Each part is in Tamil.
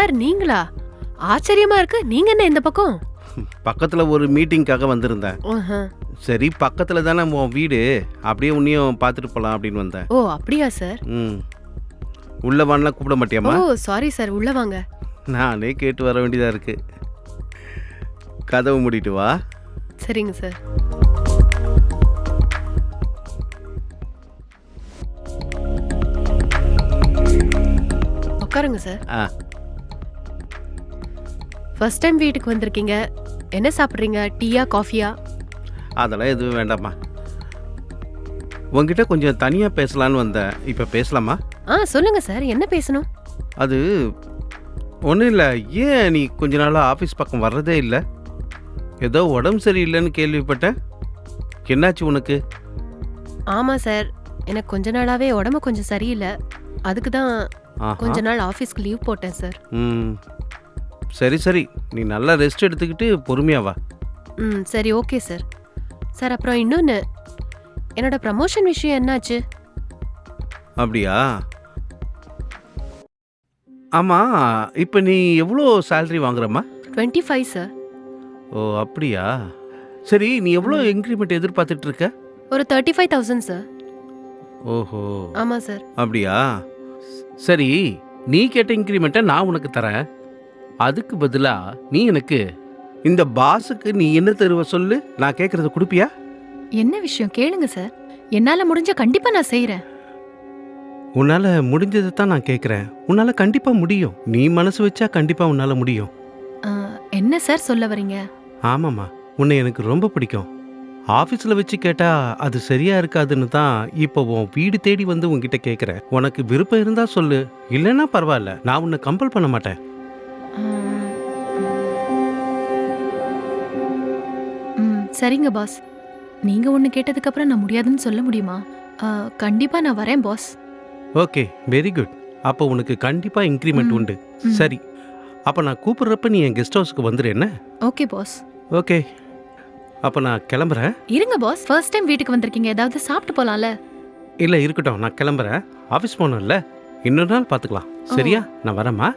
சார் நீங்களா? ஆச்சரியமா இருக்கு. நீங்க என்ன இந்த பக்கம்? பக்கத்தில் ஒரு மீட்டிங்காக வந்திருந்தேன். ஆஹா. சரி பக்கத்தில் தானே உன் வீடு, அப்படியே உன்னையும் பார்த்துட்டு போகலாம் அப்படின்னு வந்தேன். ஓ அப்படியா சார்? ம் உள்ள வான்லாம் கூப்பிட ஓ மாட்டியாம்மா? சாரி சார், உள்ள வாங்க. நானே கேட்டு வர வேண்டியதாக இருக்கு. கதவு மூடிட்டு வா. சரிங்க சார். உட்காருங்க சார். ஆ ஃபர்ஸ்ட் டைம் வீட்டுக்கு வந்திருக்கீங்க. என்ன சாப்பிட்றீங்க? டீயா காஃபியா? அதெல்லாம் எதுவும் வேண்டாம்மா. உங்ககிட்ட கொஞ்சம் தனியாக பேசலான்னு வந்தேன். இப்போ பேசலாமா? சொல்லுங்க சார், என்ன பேசணும்? அது ஒன்றும் இல்லை. ஏன் நீ கொஞ்ச நாளாக ஆஃபீஸ் பக்கம் வர்றதே இல்லை? ஏதோ உடம்பு சரியில்லைன்னு கேள்விப்பட்டேன். என்னாச்சு உனக்கு? ஆமா சார், எனக்கு கொஞ்ச நாளாவே உடம்பு கொஞ்சம் சரியில்லை. அதுக்கு தான் ஆஹா. கொஞ்ச நாள் ஆஃபீஸ்க்கு லீவ் போட்டேன் சார். ம் சரி சரி, நீ நல்லா ரெஸ்ட் எடுத்துக்கிட்டு பொறுமையா வா. சரி ஓகே சார். சார் அப்புறம் இன்னொன்று, என்னோட ப்ரமோஷன் விஷயம் என்னாச்சு? அப்படியா? ஆமாம், இப்போ நீ எவ்வளோ சேலரி வாங்குறம்மா? 25 சார். ஓ அப்படியா? சரி, நீ எவ்வளோ இன்க்ரிமெண்ட் எதிர்பார்த்துட்டு இருக்க? ஒரு 35,000 சார். ஓஹோ ஆமா சார். அப்படியா? சரி, நீ கேட்ட இன்க்ரிமெண்ட்டை நான் உனக்கு தரேன். அதுக்கு பதிலாக நீ எனக்கு இந்த பாஸுக்கு நீ என்ன தருவ சொல்லு, நான் கேட்குறத கொடுப்பியா? என்ன விஷயம் கேளுங்க சார். என்னால முடிஞ்ச கண்டிப்பா நான் செய்யறேன். உன்னால் முடிஞ்சதை தான் நான் கேட்குறேன். உன்னால் கண்டிப்பாக முடியும். நீ மனசு வச்சா கண்டிப்பாக உன்னால் முடியும். என்ன சார் சொல்ல வரீங்க? ஆமாம்மா, உன்னை எனக்கு ரொம்ப பிடிக்கும். ஆஃபீஸில் வச்சு கேட்டால் அது சரியாக இருக்காதுன்னு தான் இப்போ உன் வீடு தேடி வந்து உன்கிட்ட கேட்குறேன். உனக்கு விருப்பம் இருந்தால் சொல்லு, இல்லைன்னா பரவாயில்ல, நான் உன்னை கம்பல் பண்ண மாட்டேன். சரிங்க பாஸ். நீங்க ஒண்ணு கேட்டதுக்கு அப்புறம் நான் முடியாதுன்னு சொல்ல முடியுமா? கண்டிப்பா நான் வரேன் பாஸ். Okay, very good. அப்போ உனக்கு கண்டிப்பாக இன்க்ரிமெண்ட் உண்டு. சரி, அப்போ நான் கூப்பிட்றப்ப நீ என் கெஸ்ட் ஹவுஸ்க்கு வந்துடு என்ன? Okay pass. ஓகே, அப்போ நான் கிளம்புறேன். இருங்க பாஸ், ஃபர்ஸ்ட் டைம் வீட்டுக்கு வந்திருக்கீங்க, ஏதாவது சாப்பிட்டு போலாம்ல? இல்லை இருக்கட்டும், நான் கிளம்புறேன். ஆஃபீஸ் போகணும்ல, இன்னொரு நாள் பார்த்துக்கலாம். சரியா? நான் வரேம்மா.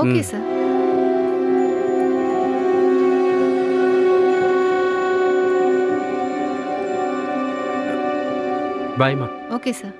Okay sir. பாய்மா. Okay sir.